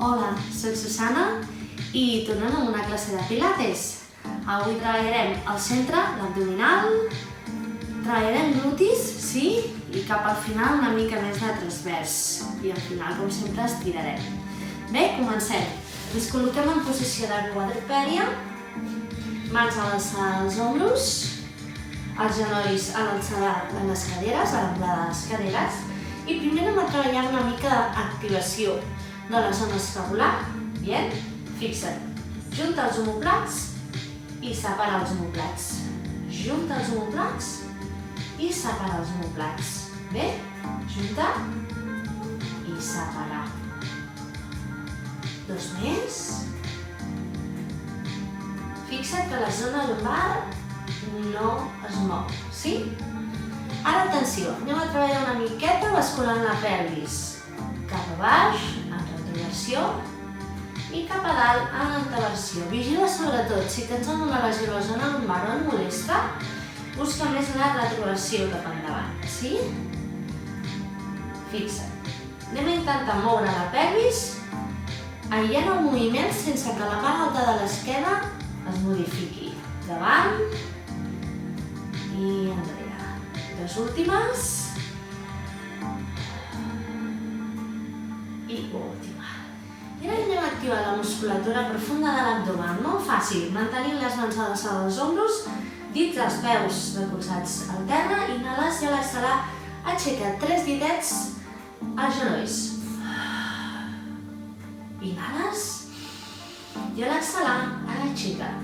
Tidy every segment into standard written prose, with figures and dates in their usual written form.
Hola, soc Susana i tornem a una classe de pilates. Avui treballarem al centre, l'abdominal, treballarem glutis, sí, i cap al final una mica més de transvers. I al final, com sempre, estirarem. Bé, comencem. Ens col·loquem en posició de quadrupèdia, mans a l'alçada dels ombros, els genolls a l'alçada de les caderes, a l'amplada de les caderes, i primer anem a treballar una mica d'activació de la zona escapular. Bien? Fixa't. Junta els omoplats i separa els omoplats. Junta els omoplats i separa els omoplats. Bé? Junta i separa. Dos més. Fixa't que la zona lumbar no es mou, sí? Ara, atenció, anem a treballar una miqueta basculant la pelvis. Cap a baix, en retroversió, i cap a dalt, en anteversió. Vigila sobretot, si tens una lesió a la zona lumbar o et molesta, busca més la retroversió cap endavant, sí? Fixa't. Anem a intentar moure la pelvis, aïllant el moviment sense que la part alta de l'esquena es modifiqui. Davant i enrere. Les últimes i última. I ara anem a activar la musculatura profunda de l'abdomen. Molt fàcil, mantenint les mans a l'alçada dels ombros, dits dels peus recolzats al terra, inhales i a l'exhalar aixeca 3 ditets als genolls. Inhales i a l'exhalar aixeca.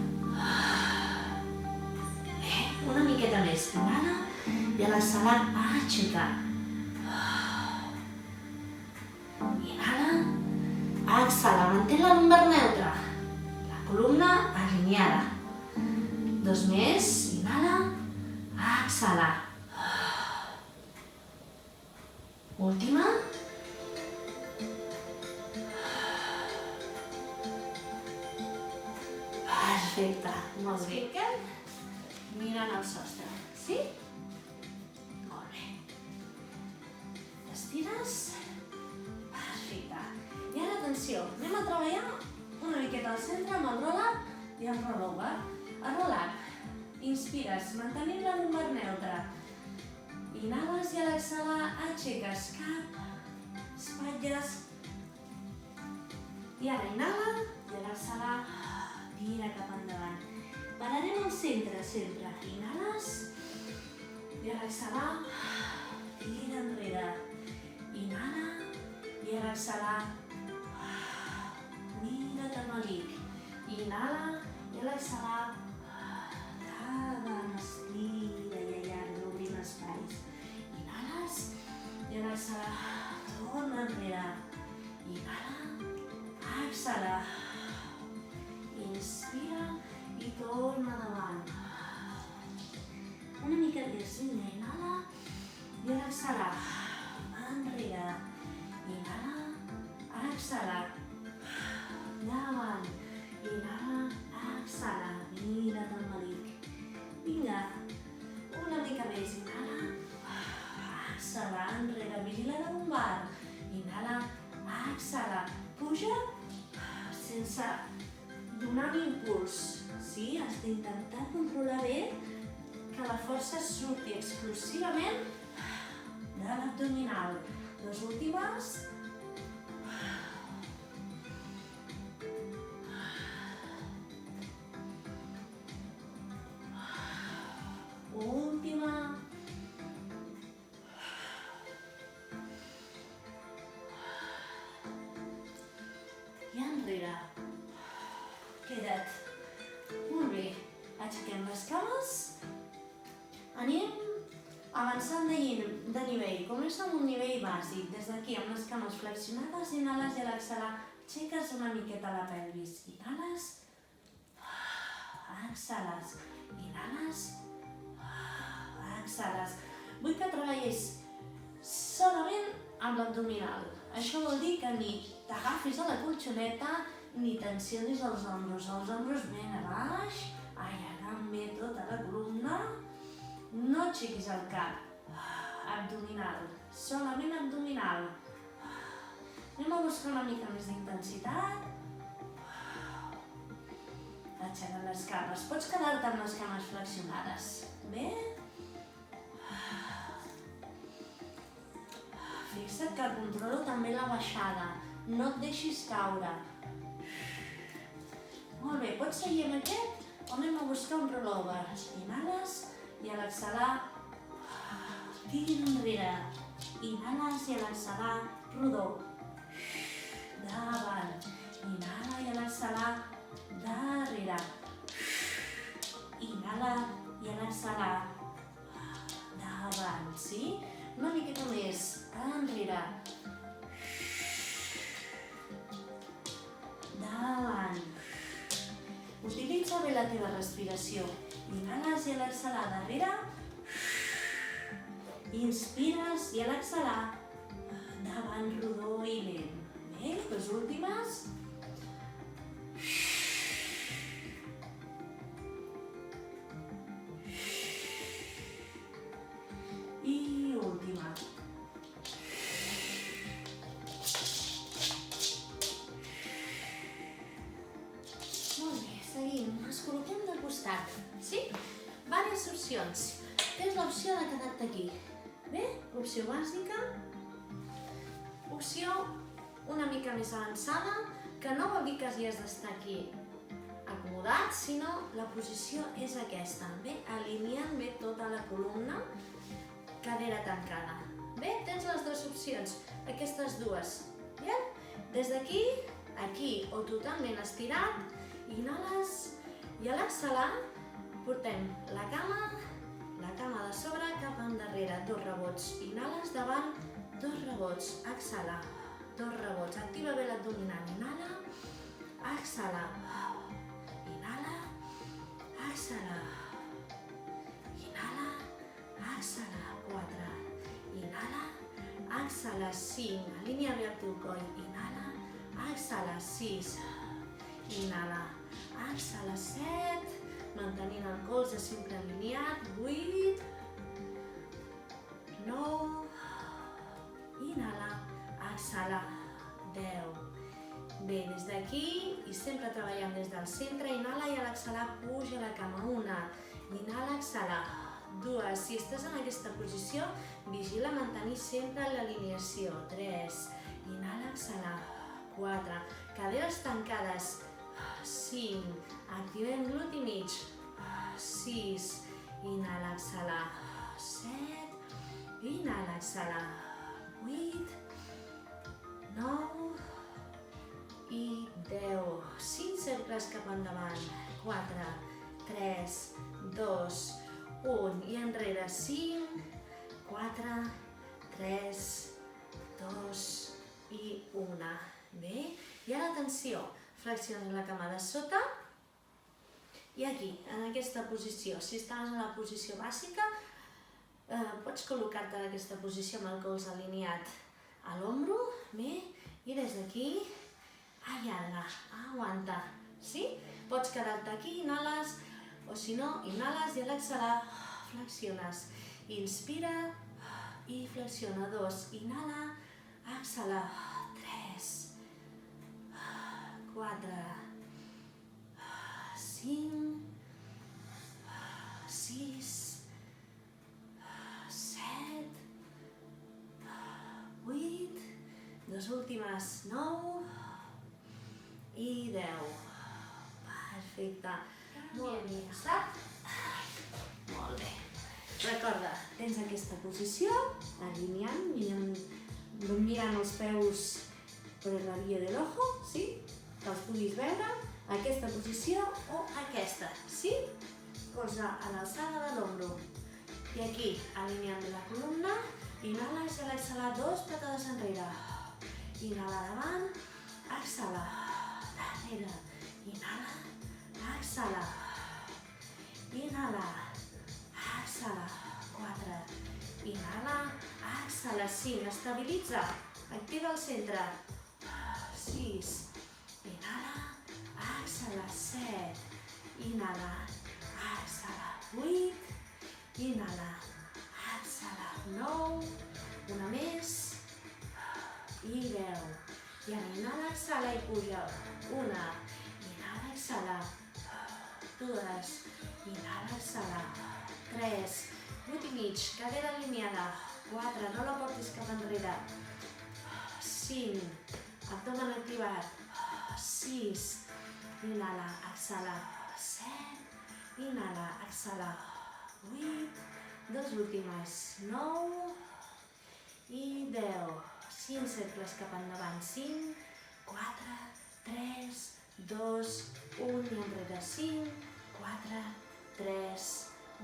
Una miqueta més. Inhala i a l'exhalar aixeca. Inhala, exhala, mantén la lumbar neutra, la columna alineada. Dos més, inhala, exhala. Última. Perfecte, molt bé. Mirant el sostre, sí? Molt bé. Estires. Perfecte. I ara, atenció, anem a treballar una miqueta al centre amb el roll-up i el roll-over. El roll-up. Inspires, mantenint la lumbar neutra. Inhales i a l'exhalar aixeques cap, espatlles. I ara inhala i a l'exhalar tira cap endavant. Pararem al centre, sempre. Inhales i a l'exhalar tira enrere. Inhala i a l'exhalar mira't al melic. Inhala i a l'exhalar davant, estira i allarga, obrint espais. Inhales i a l'exhalar torna enrere. Inhala, exhala. Inspira i torna davant. Una mica més, vinga, inhala i a l'exhalar enrere. Inhala, exhala, davant. Inhala, exhala, mira't al melic. Vinga, una mica més, inhala, exhala, enrere, vigila la lumbar. Inhala, exhala, puja sense donar un impuls. Sí, has d'intentar controlar bé que la força surti exclusivament de l'abdominal. Les últimes. Última. I enrere. Queda't. Molt bé. Aixequem les cames. Anem avançant de nivell. Comença amb un nivell bàsic. Des d'aquí, amb les cames flexionades, inhales i a l'exhalar aixeques una miqueta la pelvis. Inhales. Exhales. Inhales. Exhales. Vull que treballis solament amb l'abdominal. Això vol dir que ni t'agafis a la colxoneta ni tensionis els ombros. Els ombros ben a baix, allargant bé tota la columna. No aixequis el cap. Abdominal. Solament abdominal. Anem a buscar una mica més d'intensitat. Aixeca les cames. Pots quedar-te amb les cames flexionades. Bé? Fixa't que controlo també la baixada. No et deixis caure. Molt bé, pots seguir amb aquest o anem a buscar un rollover. Inhales i a l'exhalar tira enrere. Inhales i a l'exhalar rodó. Davant. Inhala i a l'exhalar darrere. Inhala i a l'exhalar davant, sí? Una miqueta més, enrere. Davant. Utilitza bé la teva respiració. Inhales i a l'exhalar darrere. Inspires i a l'exhalar davant rodó i lent. Bé, les últimes. I última. Molt bé, seguim. Ens col·loquem del costat, sí? Vàries opcions. Tens l'opció de quedar-te aquí. Bé, opció bàsica. Opció una mica més avançada, que no vol dir que hagis d'estar aquí acomodat, sinó la posició és aquesta. Bé, alineant bé tota la columna, cadera tancada. Bé, tens les dues opcions, aquestes dues. Bé? Des d'aquí, aquí o totalment estirat, inhales i a l'exhalar portem la cama de sobre cap endarrere, 2 rebots. Inhales davant, 2 rebots, exhala, 2 rebots. Activa bé l'abdominal, inhala, exhala, inhala, exhala, inhala, exhala, 4, inhala, exhala, 5, alinea bé el teu coll, inhala, exhala, 6, inhala, exhala, 7, mantenint el colze sempre alineat, 8, 9, inhala, exhala, 10. Bé, des d'aquí i sempre treballant des del centre, inhala i a l'exhalar puja la cama, 1, inhala, exhala, 2, si estàs en aquesta posició, vigila mantenir sempre l'alineació, 3, inhala, exhala, 4, caderes tancades, 5, activem gluti mig, 6, inhala, exhala, 7, inhala, exhala, 8, 9 i 10. 5 cercles cap endavant, 4, 3, 2, 1 i enrere, 5, 4, 3, 2 i 1. Bé, i ara atenció, flexiones la cama de sota i aquí, en aquesta posició. Si estàs en la posició bàsica, pots col·locar-te en aquesta posició amb el colze alineat a l'ombro, bé, i des d'aquí allarga, aguanta, sí? Pots quedar-te aquí, inhales, o si no, inhales i a l'exhalar flexiones. Inspira i flexiona, 2, inhala, exhala, 3, 4, 5, 6, 7, 8, les últimes 9 i 10. Perfecte. Molt bé, estat? Molt bé. Recorda, tens aquesta posició, alineant, mirant els peus per la via de l'ojo, sí? Que els puguis veure, aquesta posició o aquesta, sí? Colze a l'alçada de l'ombro. I aquí, alineant la columna, inhala i a l'exhalar 2 patades enrere. Inhala davant, exhala, darrere. Inhala, exhala, inhala, exhala, 4, inhala, exhala, 5, estabilitza, activa el centre, 6, inhala, exhala, 7, inhala, exhala, 8, inhala, exhala, 9, una més, i 10. puja. Una, inhala, exhala. Dues, inhala, exhala. Tres, glúteo mig, cadera alineada. 4, no la portis cap enrere. 5, abdomen activat. 6, inhala, exhala. 7, inhala, exhala. 8, dos últimes. 9 i 10. 5 cercles cap endavant. 5, 4, 3, 2, 1 i enrere. 5, 4, 3,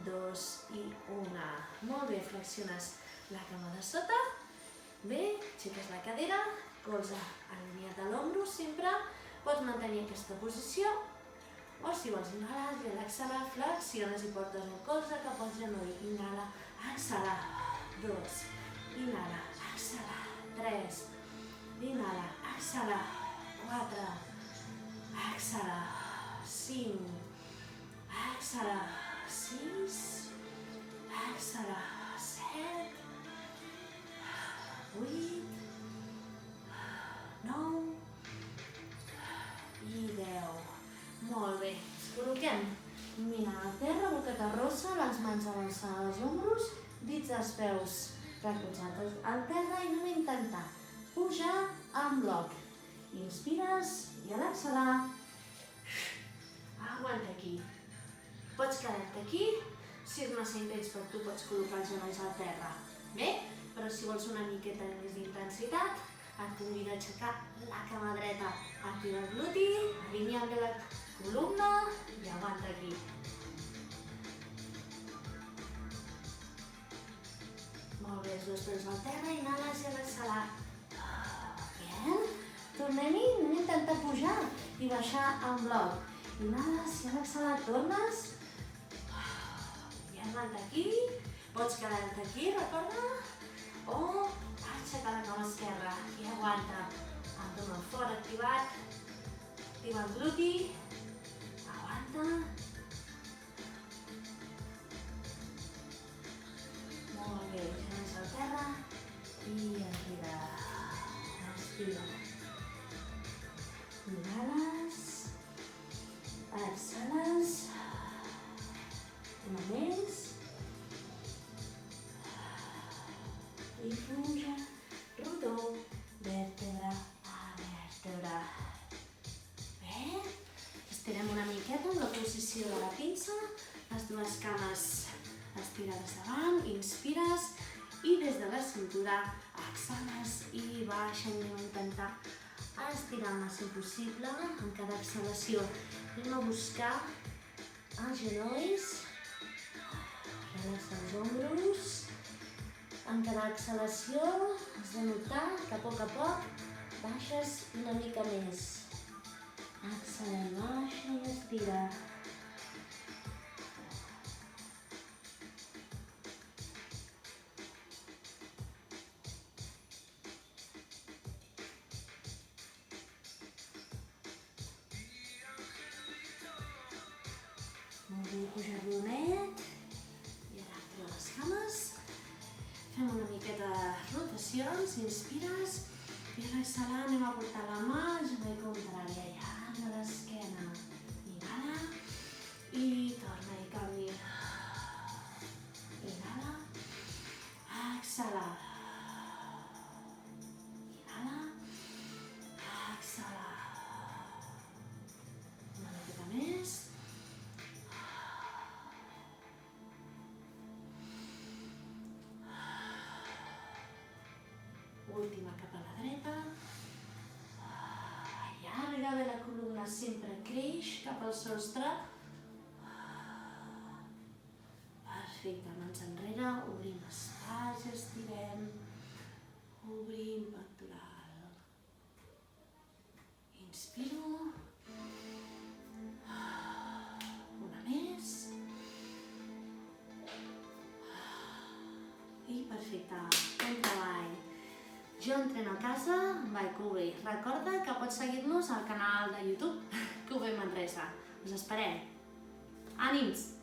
2 i 1. Molt bé, flexiones la cama de sota. Bé, aixeques la cadera, colze alineat a l'ombro sempre. Pots mantenir aquesta posició o si vols inhalar i exhalar, flexiones i portes el colze cap al genoll. Inhala, exhala. 2, inhala, exhala. 3, inhala, exhala. 4, exhala. 5, exhala. 6, exhala. 7, 8, 9 i 10. Molt bé. Ens col·loquem mirant a terra, boca carrossa, les mans a l'alçada dels ombros, dits dels peus recolzats al terra i anem a intentar pujar en bloc. Inspires i a l'exhalar aguanta aquí. Pots quedar-te aquí, si és massa intens per tu pots col·locar els genolls al terra. Bé? Però si vols una miqueta més d'intensitat, et convido a aixecar la cama dreta. Activa el gluti, alinea bé la columna i aguanta aquí. Molt bé, els dos peus al terra, inhales i a l'exhalar. Bé, tornem-hi, anem a intentar pujar i baixar en bloc. Inhales i a l'exhalar tornes. I aguanta aquí. Pots quedar-te aquí, recorda? O aixecar la cama esquerra i aguanta. Abdomen fort activat. Activa el gluti. Aguanta. Molt bé, genolls al terra i enrere. Respira. Inhales. Exhales. Una més. I puja, rodó, vèrtebra a vèrtebra. Bé, estirem una miqueta amb la posició de la pinça, les dues cames estirades davant, inspires i des de la cintura exhales i baixa. Anem a intentar estirar el màxim possible en cada exhalació. Anem a buscar els genolls, relaxa els ombros. En cada exhalació has de notar que a poc baixes una mica més. Exhala i baixa i estira. Molt bé, puja rodonet. I ara activa les cames. Fem una miqueta de rotacions, inspires i a l'exhalar anem a portar la mà al genoll contrari, allà a l'esquena. Inhala i torna i canvi. Inhala, exhala. Inhala, exhala. Una miqueta més. Última cap a la dreta. Allarga bé la columna, sempre creix cap al sostre. Perfecte, mans enrere, obrim espais, estirem. Obrim pectoral. Inspiro. Una més. I perfecte, bon treball. Jo entreno a casa by QV. Recorda que pots seguir-nos al canal de YouTube QV Manresa. Us esperem. Ànims!